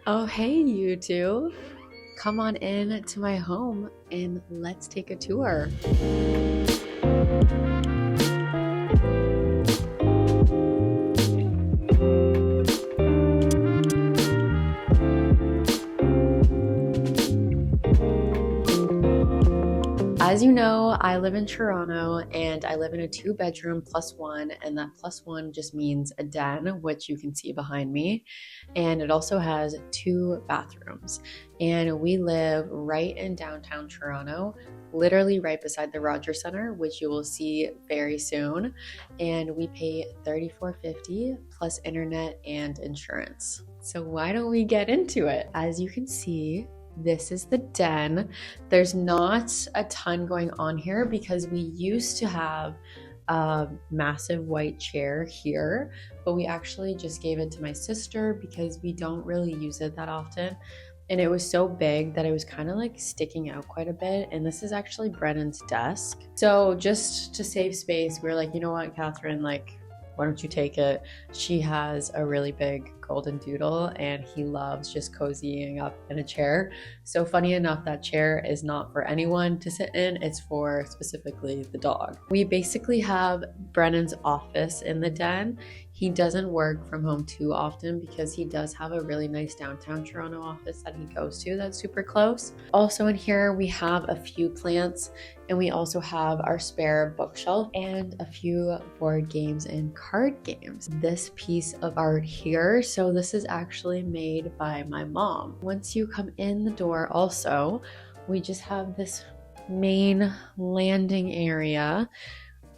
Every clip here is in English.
Oh, hey, you two. Come on in to my home and let's take a tour. As you know, I live in Toronto and I live in a two-bedroom plus one, and that plus one just means a den, which you can see behind me. And it also has two bathrooms. And we live right in downtown Toronto, literally right beside the Rogers Centre, which you will see very soon. And we pay $34.50 plus internet and insurance. So why don't we get into it? As you can see, this is the den. There's not a ton going on here because we used to have a massive white chair here, but we actually just gave it to my sister because we don't really use it that often. And it was so big that it was kind of like sticking out quite a bit. And this is actually Brennan's desk. So just to save space, we are like, you know what, Catherine, like, why don't you take it? She has a really big golden doodle and he loves just cozying up in a chair. So funny enough, that chair is not for anyone to sit in, it's for specifically the dog. We basically have Brennan's office in the den. He doesn't work from home too often because he does have a really nice downtown Toronto office that he goes to that's super close. Also in here, we have a few plants and we also have our spare bookshelf and a few board games and card games. This piece of art here, so this is actually made by my mom. Once you come in the door also, we just have this main landing area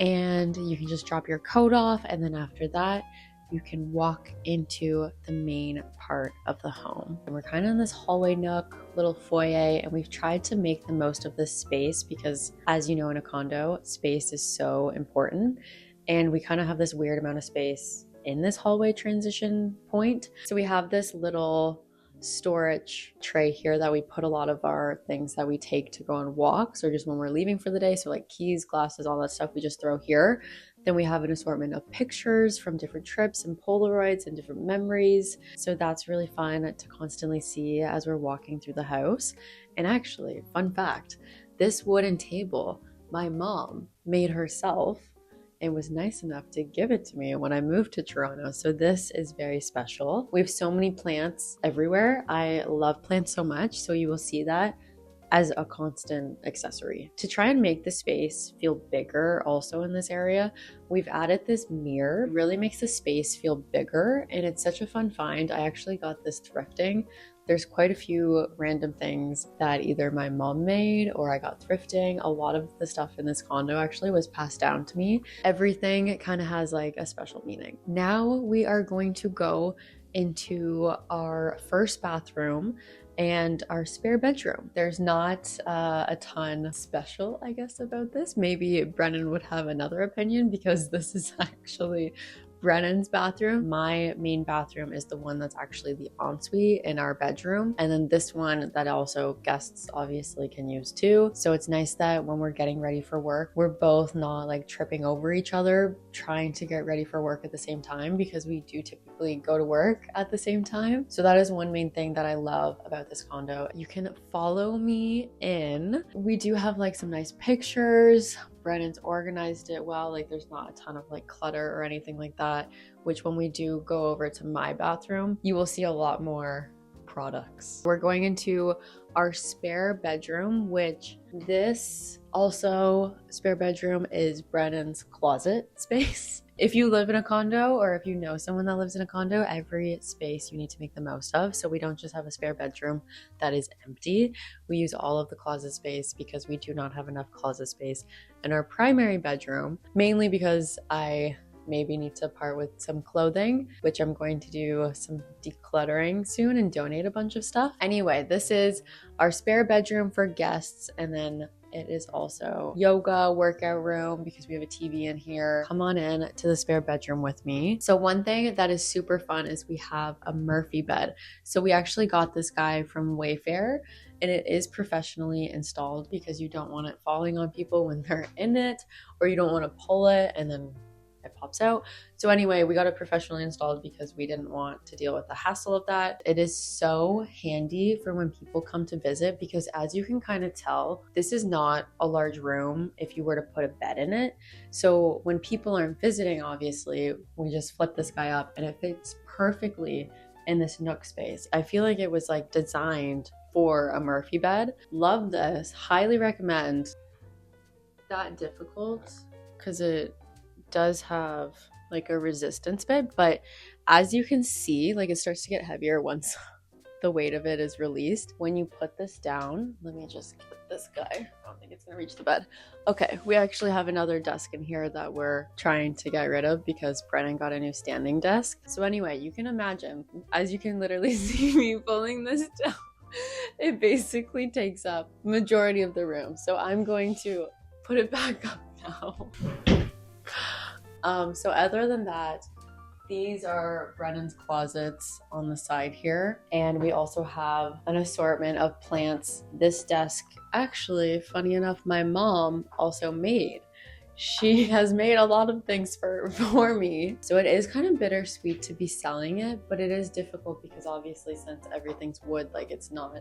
and you can just drop your coat off, and then after that you can walk into the main part of the home. And we're kind of in this hallway nook, little foyer, and we've tried to make the most of this space because, as you know, in a condo, space is so important. And we kind of have this weird amount of space in this hallway transition point. So we have this little storage tray here that we put a lot of our things that we take to go on walks or just when we're leaving for the day. So like keys, glasses, all that stuff we just throw here. Then we have an assortment of pictures from different trips and Polaroids and different memories. So that's really fun to constantly see as we're walking through the house. And actually, fun fact, this wooden table, my mom made herself and was nice enough to give it to me when I moved to Toronto. So this is very special. We have so many plants everywhere. I love plants so much. So you will see that as a constant accessory. To try and make the space feel bigger also in this area, we've added this mirror. It really makes the space feel bigger and it's such a fun find. I actually got this thrifting. There's quite a few random things that either my mom made or I got thrifting. A lot of the stuff in this condo actually was passed down to me. Everything kind of has like a special meaning. Now we are going to go into our first bathroom and our spare bedroom. There's not a ton special, I guess, about this. Maybe Brennan would have another opinion because this is actually Brennan's bathroom. My main bathroom is the one that's actually the ensuite in our bedroom. And then this one that also guests obviously can use too. So it's nice that when we're getting ready for work, we're both not like tripping over each other trying to get ready for work at the same time because we do typically go to work at the same time. So that is one main thing that I love about this condo. You can follow me in. We do have like some nice pictures. Brennan's organized it well, like there's not a ton of like clutter or anything like that, which when we do go over to my bathroom, you will see a lot more products. We're going into our spare bedroom, which this also spare bedroom is Brennan's closet space. If you live in a condo or if you know someone that lives in a condo, every space you need to make the most of. So we don't just have a spare bedroom that is empty. We use all of the closet space because we do not have enough closet space in our primary bedroom, mainly because I maybe need to part with some clothing, which I'm going to do some decluttering soon and donate a bunch of stuff. Anyway, this is our spare bedroom for guests, and then it is also yoga workout room because we have a TV in here. Come on in to the spare bedroom with me. So one thing that is super fun is we have a Murphy bed. So we actually got this guy from Wayfair and it is professionally installed because you don't want it falling on people when they're in it, or you don't want to pull it and then it pops out. So anyway, we got it professionally installed because we didn't want to deal with the hassle of that. It is so handy for when people come to visit because as you can kind of tell, this is not a large room if you were to put a bed in it. So when people aren't visiting, obviously, we just flip this guy up and it fits perfectly in this nook space. I feel like it was like designed for a Murphy bed. Love this, highly recommend. That difficult because it does have like a resistance bit, but as you can see, like it starts to get heavier once the weight of it is released. When you put this down, let me just get this guy. I don't think it's gonna reach the bed. Okay, we actually have another desk in here that we're trying to get rid of because Brennan got a new standing desk. So anyway, you can imagine, as you can literally see me pulling this down, it basically takes up majority of the room. So I'm going to put it back up now. So other than that, these are Brennan's closets on the side here. And we also have an assortment of plants. This desk, actually, funny enough, my mom also made. She has made a lot of things for me. So it is kind of bittersweet to be selling it, but it is difficult because obviously since everything's wood, like it's not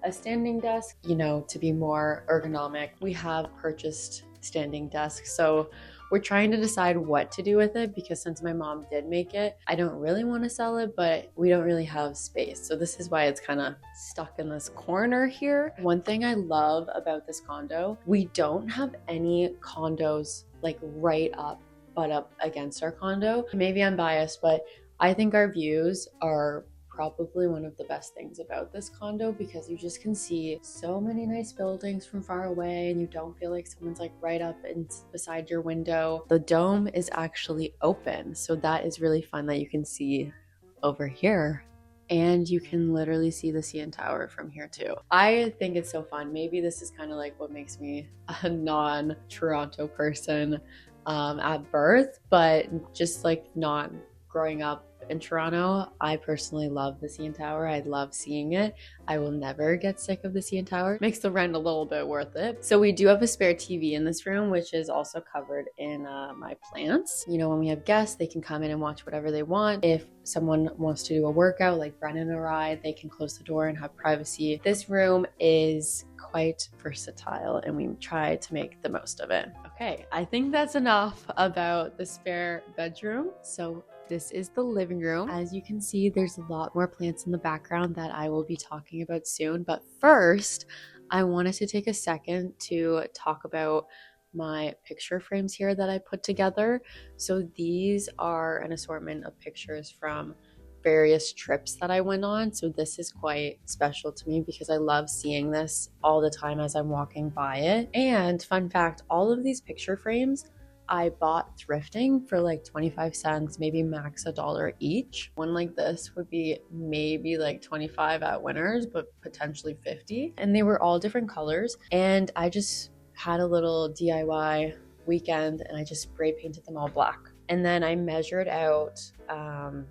a standing desk, you know, to be more ergonomic. We have purchased standing desks. So we're trying to decide what to do with it because since my mom did make it, I don't really want to sell it, but we don't really have space. So this is why it's kind of stuck in this corner here. One thing I love about this condo, we don't have any condos like right up, butt up against our condo. Maybe I'm biased, but I think our views are probably one of the best things about this condo because you just can see so many nice buildings from far away and you don't feel like someone's like right up and beside your window. The dome is actually open, so that is really fun that you can see over here. And you can literally see the CN Tower from here too. I think it's so fun. Maybe this is kind of like what makes me a non-Toronto person at birth, but just like not growing up in Toronto, I personally love the CN Tower. I love seeing it. I will never get sick of the CN Tower. Makes the rent a little bit worth it. So we do have a spare TV in this room, which is also covered in my plants. You know, when we have guests, they can come in and watch whatever they want. If someone wants to do a workout like Brennan or I, they can close the door and have privacy. This room is quite versatile and we try to make the most of it. Okay, I think that's enough about the spare bedroom. So this is the living room. As you can see, there's a lot more plants in the background that I will be talking about soon. But first, I wanted to take a second to talk about my picture frames here that I put together. So these are an assortment of pictures from various trips that I went on. So this is quite special to me because I love seeing this all the time as I'm walking by it. And fun fact, all of these picture frames I bought thrifting for like 25 cents, maybe max $1 each. One like this would be maybe like 25 at Winners, but potentially 50. And they were all different colors. And I just had a little DIY weekend and I just spray painted them all black. And then I measured out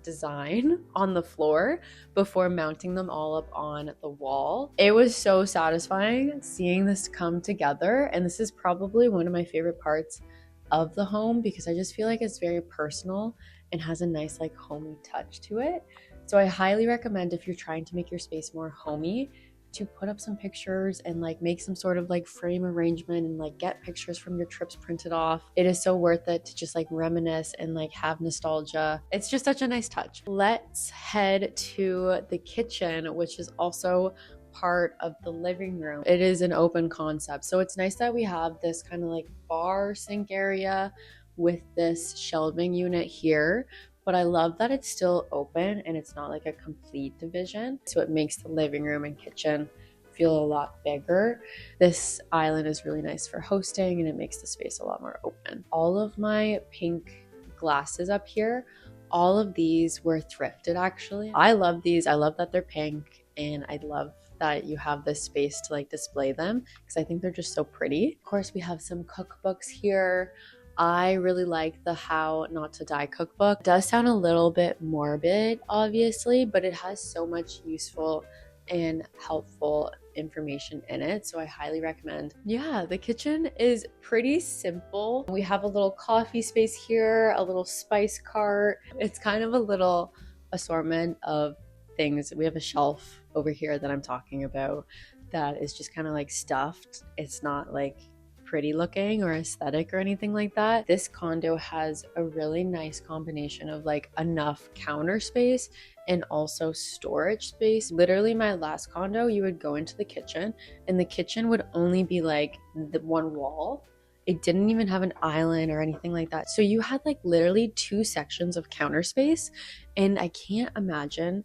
design on the floor before mounting them all up on the wall. It was so satisfying seeing this come together. And this is probably one of my favorite parts of the home because I just feel like it's very personal and has a nice like homey touch to it. So I highly recommend if you're trying to make your space more homey to put up some pictures and like make some sort of like frame arrangement and like get pictures from your trips printed off. It is so worth it to just like reminisce and like have nostalgia. It's just such a nice touch. Let's head to the kitchen, which is also part of the living room. It is an open concept, so it's nice that we have this kind of like bar sink area with this shelving unit here, but I love that it's still open and it's not like a complete division, so it makes the living room and kitchen feel a lot bigger. This island is really nice for hosting and it makes the space a lot more open. All of my pink glasses up here, all of these were thrifted actually. I love these. I love that they're pink and I love that you have this space to like display them because I think they're just so pretty. Of course, we have some cookbooks here. I really like the How Not to Die cookbook. It does sound a little bit morbid, obviously, but it has so much useful and helpful information in it, so I highly recommend. Yeah, the kitchen is pretty simple. We have a little coffee space here, a little spice cart. It's kind of a little assortment of things. We have a shelf over here that I'm talking about that is just kind of like stuffed. It's not like pretty looking or aesthetic or anything like that. This condo has a really nice combination of like enough counter space and also storage space. Literally my last condo, you would go into the kitchen and the kitchen would only be like the one wall. It didn't even have an island or anything like that. So you had like literally 2 sections of counter space, and I can't imagine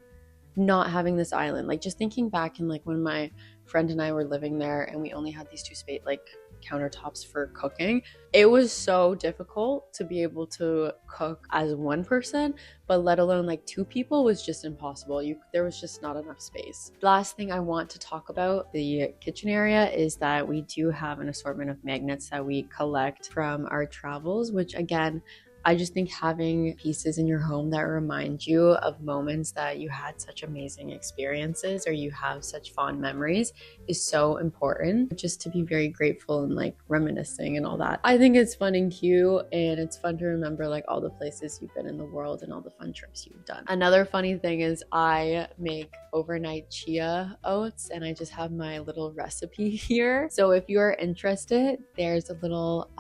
not having this island. Like just thinking back in like when my friend and I were living there and we only had these 2 space like countertops for cooking, it was so difficult to be able to cook as one person, but let alone like 2 people was just impossible. There was just not enough space. Last thing I want to talk about the kitchen area is that we do have an assortment of magnets that we collect from our travels, which again, I just think having pieces in your home that remind you of moments that you had such amazing experiences or you have such fond memories is so important, just to be very grateful and like reminiscing and all that. I think it's fun and cute, and it's fun to remember like all the places you've been in the world and all the fun trips you've done. Another funny thing is I make overnight chia oats, and I just have my little recipe here. So if you're interested, there's a little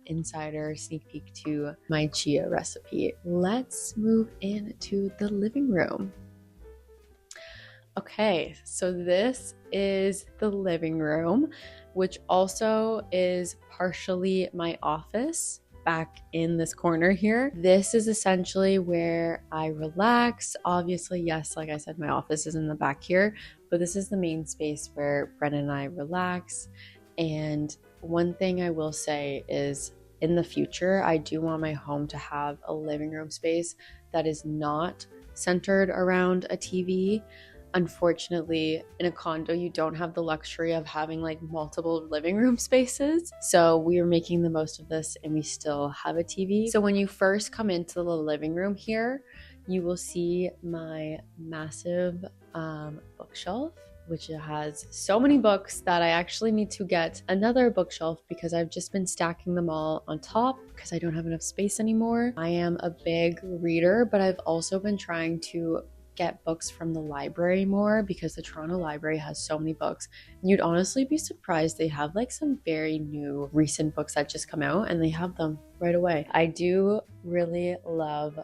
insider sneak peek to my chia recipe. Let's move into the living room. Okay, so this is the living room, which also is partially my office back in this corner here. This is essentially where I relax. Obviously, yes, like I said, my office is in the back here, but this is the main space where Brennan and I relax. And one thing I will say is in the future, I do want my home to have a living room space that is not centered around a TV. Unfortunately, in a condo, you don't have the luxury of having like multiple living room spaces. So we are making the most of this, and we still have a TV. So when you first come into the living room here, you will see my massive bookshelf, which has so many books that I actually need to get another bookshelf because I've just been stacking them all on top because I don't have enough space anymore. I am a big reader, but I've also been trying to get books from the library more because the Toronto Library has so many books. You'd honestly be surprised. They have like some very new recent books that just come out and they have them right away. I do really love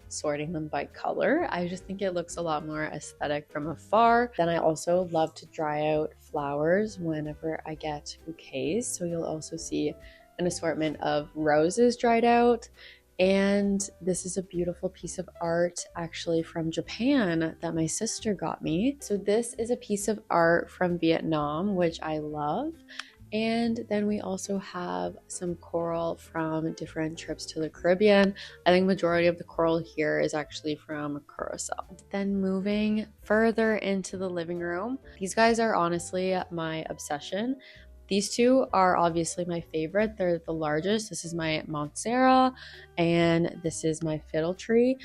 sorting them by color. I just think it looks a lot more aesthetic from afar. Then I also love to dry out flowers whenever I get bouquets. So you'll also see an assortment of roses dried out. And this is a beautiful piece of art actually from Japan that my sister got me. So this is a piece of art from Vietnam, which I love. And then we also have some coral from different trips to the Caribbean. I think majority of the coral here is actually from Curacao. Then moving further into the living room, these guys are honestly my obsession. These 2 are obviously my favorite. They're the largest. This is my Monstera and this is my fiddle tree.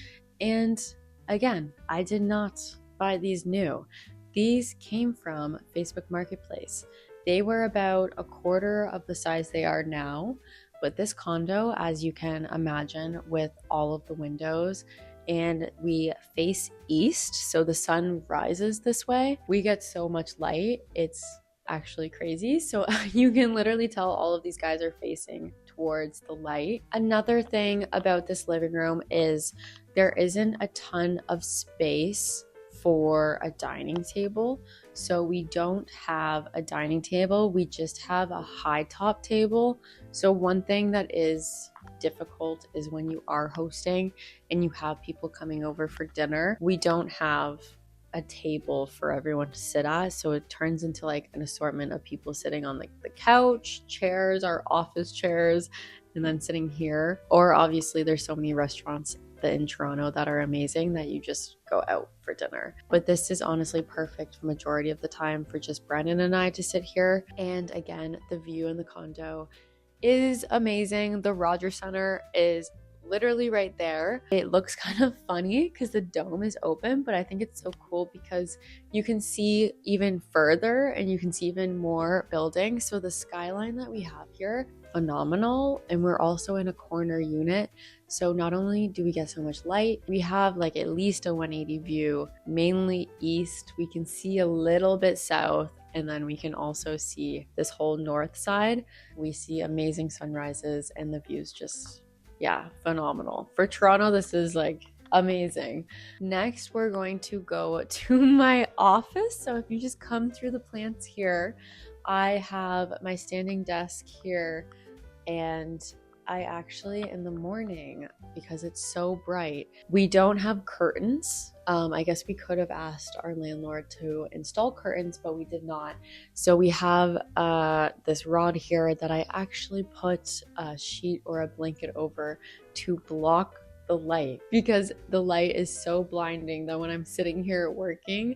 And again, I did not buy these new. These came from Facebook Marketplace. They were about a quarter of the size they are now, but this condo, as you can imagine, with all of the windows, and we face east, so the sun rises this way, we get so much light, it's actually crazy. So you can literally tell all of these guys are facing towards the light. Another thing about this living room is there isn't a ton of space for a dining table. So we don't have a dining table, we just have a high top table. So one thing that is difficult is when you are hosting and you have people coming over for dinner, we don't have a table for everyone to sit at, so it turns into like an assortment of people sitting on like the couch, chairs, our office chairs, and then sitting here. Or obviously there's so many restaurants in Toronto that are amazing that you just go out for dinner. But this is honestly perfect for majority of the time for just Brennan and I to sit here. And again, the view in the condo is amazing. The Rogers Center is literally right there. It looks kind of funny because the dome is open, but I think it's so cool because you can see even further and you can see even more buildings. So the skyline that we have here, phenomenal. And we're also in a corner unit. So not only do we get so much light, we have like at least a 180 view, mainly east. We can see a little bit south, and then we can also see this whole north side. We see amazing sunrises, and the views just, yeah, phenomenal. For Toronto, this is like amazing. Next, we're going to go to my office. So if you just come through the plants here, I have my standing desk here, and I actually, in the morning, because it's so bright, we don't have curtains. I guess we could have asked our landlord to install curtains, but we did not. So we have this rod here that I actually put a sheet or a blanket over to block the light, because the light is so blinding that when I'm sitting here working,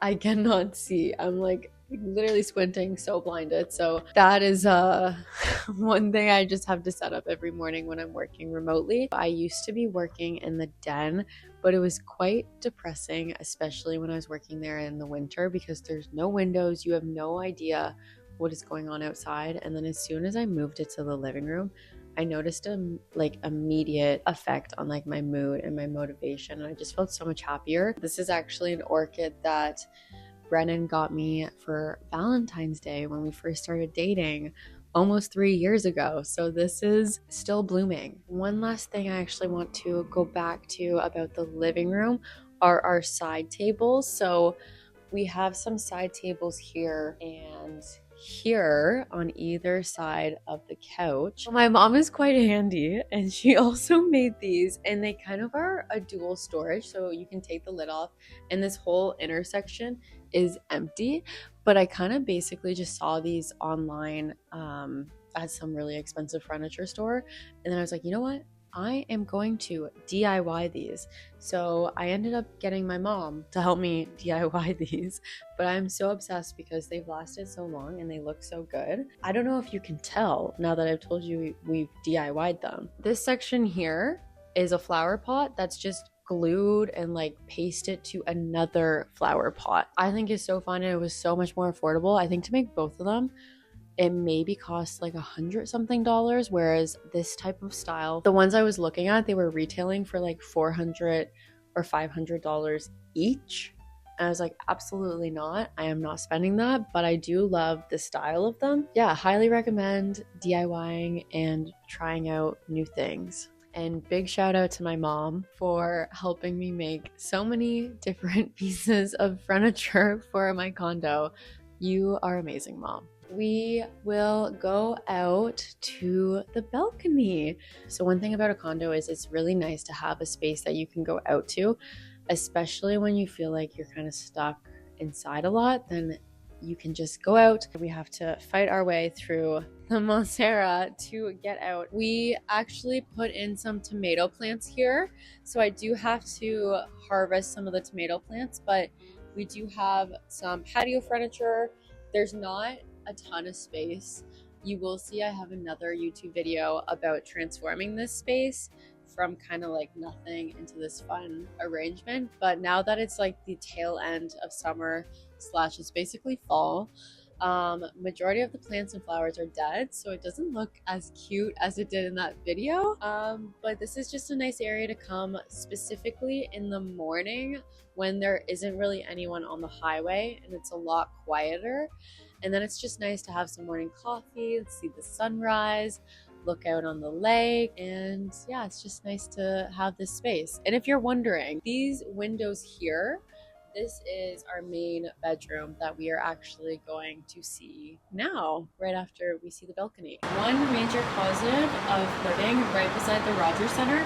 I cannot see. I'm like literally squinting, so blinded. So that is one thing I just have to set up every morning when I'm working remotely. I used to be working in the den, but it was quite depressing, especially when I was working there in the winter, because there's no windows. You have no idea what is going on outside. And then as soon as I moved it to the living room, I noticed a like immediate effect on like my mood and my motivation, and I just felt so much happier. This is actually an orchid that Brennan got me for Valentine's Day when we first started dating almost 3 years ago. So this is still blooming. One last thing I actually want to go back to about the living room are our side tables. So we have some side tables here and here on either side of the couch. My mom is quite handy, and she also made these, and they kind of are a dual storage, so you can take the lid off, and this whole intersection is empty. But I kind of basically just saw these online at some really expensive furniture store, and then I was like, you know what? I am going to DIY these. So I ended up getting my mom to help me DIY these, but I'm so obsessed because they've lasted so long and they look so good. I don't know if you can tell now that I've told you we've DIY'd them. This section here is a flower pot that's just glued and like pasted to another flower pot. I think it's so fun, and it was so much more affordable. I think to make both of them, it maybe cost like $100 something, whereas this type of style, the ones I was looking at, they were retailing for like $400 or $500 each. And I was like, absolutely not. I am not spending that, but I do love the style of them. Yeah, highly recommend DIYing and trying out new things. And big shout out to my mom for helping me make so many different pieces of furniture for my condo. You are amazing, Mom. We will go out to the balcony. So one thing about a condo is it's really nice to have a space that you can go out to, especially when you feel like you're kind of stuck inside a lot. Then you can just go out. We have to fight our way through the Montserrat to get out. We actually put in some tomato plants here, so I do have to harvest some of the tomato plants, but we do have some patio furniture. There's not a ton of space. You will see I have another YouTube video about transforming this space from kind of like nothing into this fun arrangement. But now that it's like the tail end of summer slash it's basically fall, majority of the plants and flowers are dead, so it doesn't look as cute as it did in that video. But this is just a nice area to come, specifically in the morning when there isn't really anyone on the highway and it's a lot quieter. And then it's just nice to have some morning coffee, see the sunrise, look out on the lake, and yeah, it's just nice to have this space. And if you're wondering, these windows here, this is our main bedroom that we are actually going to see now, right after we see the balcony. One major positive of living right beside the Rogers Center,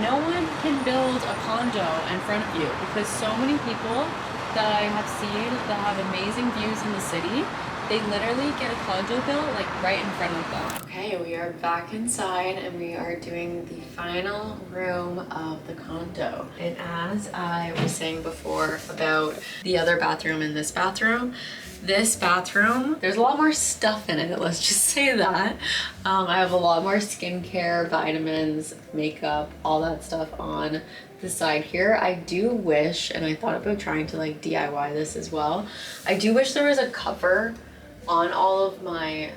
no one can build a condo in front of you, because so many people that I have seen that have amazing views in the city, They literally get a condo built like right in front of them. Okay, we are back inside and we are doing the final room of the condo. And as I was saying before about the other bathroom and this bathroom, there's a lot more stuff in it, let's just say that. I have a lot more skincare, vitamins, makeup, all that stuff on the side here. I do wish, and I thought about trying to like DIY this as well, I do wish there was a cover on all of my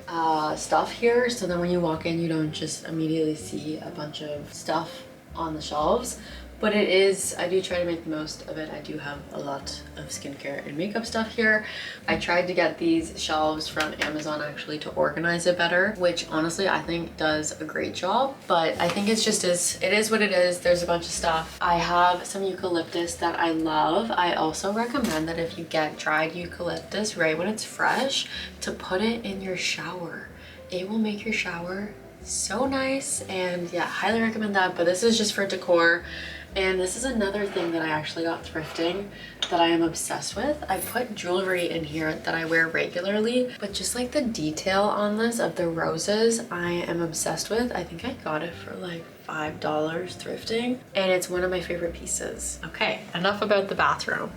stuff here, so then when you walk in you don't just immediately see a bunch of stuff on the shelves. But it is, I do try to make the most of it. I do have a lot of skincare and makeup stuff here. I tried to get these shelves from Amazon actually to organize it better, which honestly I think does a great job. But I think it's just it is what it is. There's a bunch of stuff. I have some eucalyptus that I love. I also recommend that if you get dried eucalyptus right when it's fresh, to put it in your shower. It will make your shower so nice, and yeah, highly recommend that. But this is just for decor. And this is another thing that I actually got thrifting that I am obsessed with. I put jewelry in here that I wear regularly, but just like the detail on this of the roses, I am obsessed with. I think I got it for like $5 thrifting, and it's one of my favorite pieces. Okay, enough about the bathroom.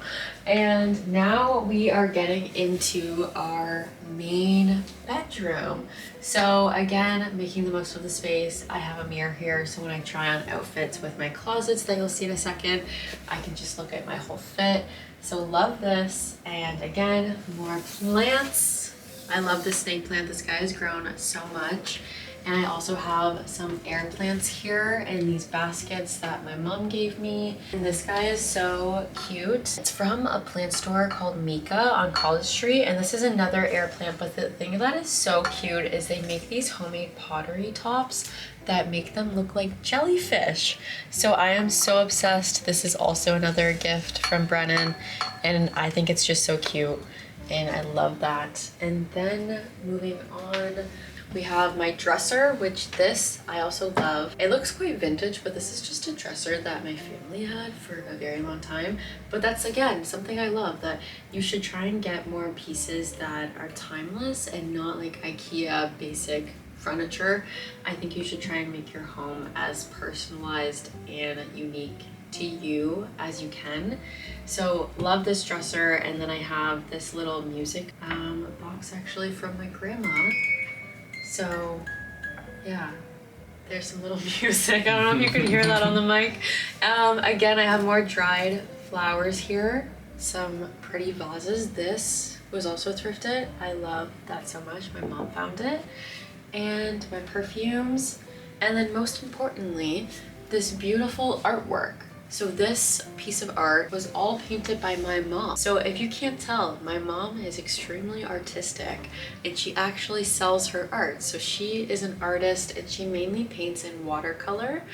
And now we are getting into our main bedroom. So again, making the most of the space. I have a mirror here, so when I try on outfits with my closets that you'll see in a second, I can just look at my whole fit. So love this. And again, more plants. I love this snake plant. This guy has grown so much. And I also have some air plants here in these baskets that my mom gave me. And this guy is so cute. It's from a plant store called Mika on College Street. And this is another air plant, but the thing that is so cute is they make these homemade pottery tops that make them look like jellyfish. So I am so obsessed. This is also another gift from Brennan, and I think it's just so cute. And I love that. And then moving on, we have my dresser, which this I also love. It looks quite vintage, but this is just a dresser that my family had for a very long time. But that's, again, something I love, that you should try and get more pieces that are timeless and not like IKEA basic furniture. I think you should try and make your home as personalized and unique to you as you can. So love this dresser. And then I have this little music box actually from my grandma. So yeah, there's some little music. I don't know if you can hear that on the mic. Again, I have more dried flowers here, some pretty vases. This was also thrifted. I love that so much. My mom found it. And my perfumes. And then most importantly, this beautiful artwork. So this piece of art was all painted by my mom. So if you can't tell, my mom is extremely artistic, and she actually sells her art. So she is an artist, and she mainly paints in watercolor.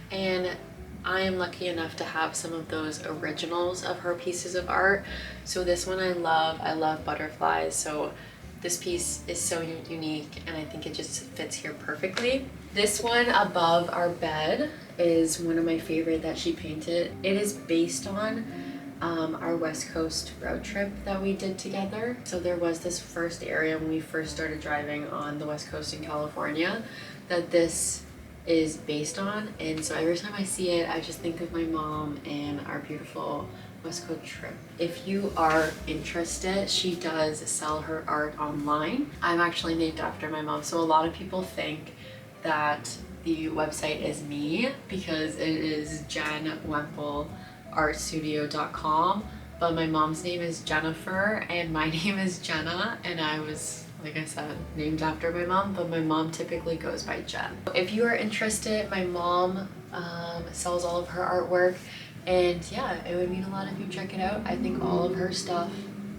And I am lucky enough to have some of those originals of her pieces of art. So this one I love butterflies. So this piece is so unique, and I think it just fits here perfectly. This one above our bed is one of my favorite that she painted. It is based on our West Coast road trip that we did together. So there was this first area when we first started driving on the West Coast in California that this is based on. And so every time I see it, I just think of my mom and our beautiful West Coast trip. If you are interested, she does sell her art online. I'm actually named after my mom, so a lot of people think that the website is me because it is JenWempleArtStudio.com, but my mom's name is Jennifer and my name is Jenna, and I was, like I said, named after my mom, but my mom typically goes by Jen. If you are interested, my mom sells all of her artwork. And yeah, it would mean a lot if you check it out. I think all of her stuff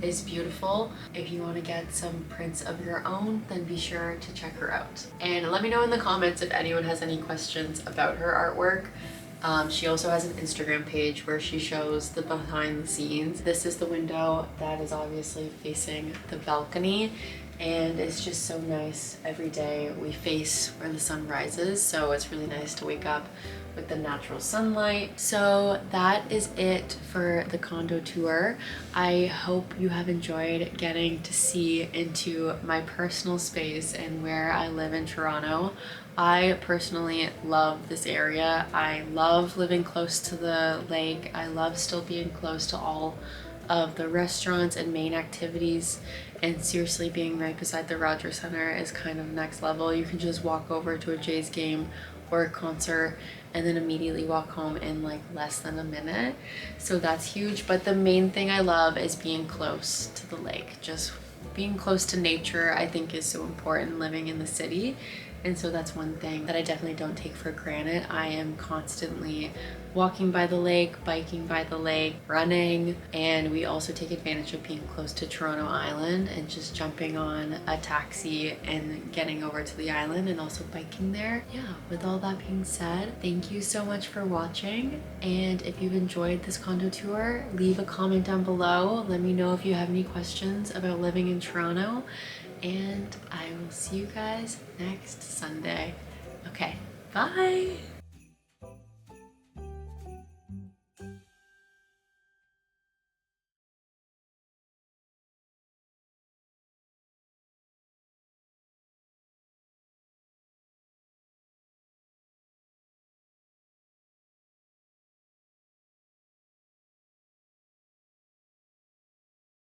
is beautiful. If you want to get some prints of your own, then be sure to check her out. And let me know in the comments if anyone has any questions about her artwork. She also has an Instagram page where she shows the behind the scenes. This is the window that is obviously facing the balcony, and it's just so nice. Every day we face where the sun rises, so it's really nice to wake up with the natural sunlight. So that is it for the condo tour. I hope you have enjoyed getting to see into my personal space and where I live in Toronto. I personally love this area. I love living close to the lake. I love still being close to all of the restaurants and main activities, and seriously being right beside the Rogers Center is kind of next level. You can just walk over to a Jays game or a concert and then immediately walk home in like less than a minute, so that's huge. But the main thing I love is being close to the lake. Just being close to nature I think is so important living in the city, and so that's one thing that I definitely don't take for granted. I am constantly walking by the lake, biking by the lake, running, and we also take advantage of being close to Toronto Island and just jumping on a taxi and getting over to the island and also biking there. Yeah, with all that being said, thank you so much for watching, and if you've enjoyed this condo tour, leave a comment down below. Let me know if you have any questions about living in Toronto, and I will see you guys next Sunday. Okay, bye!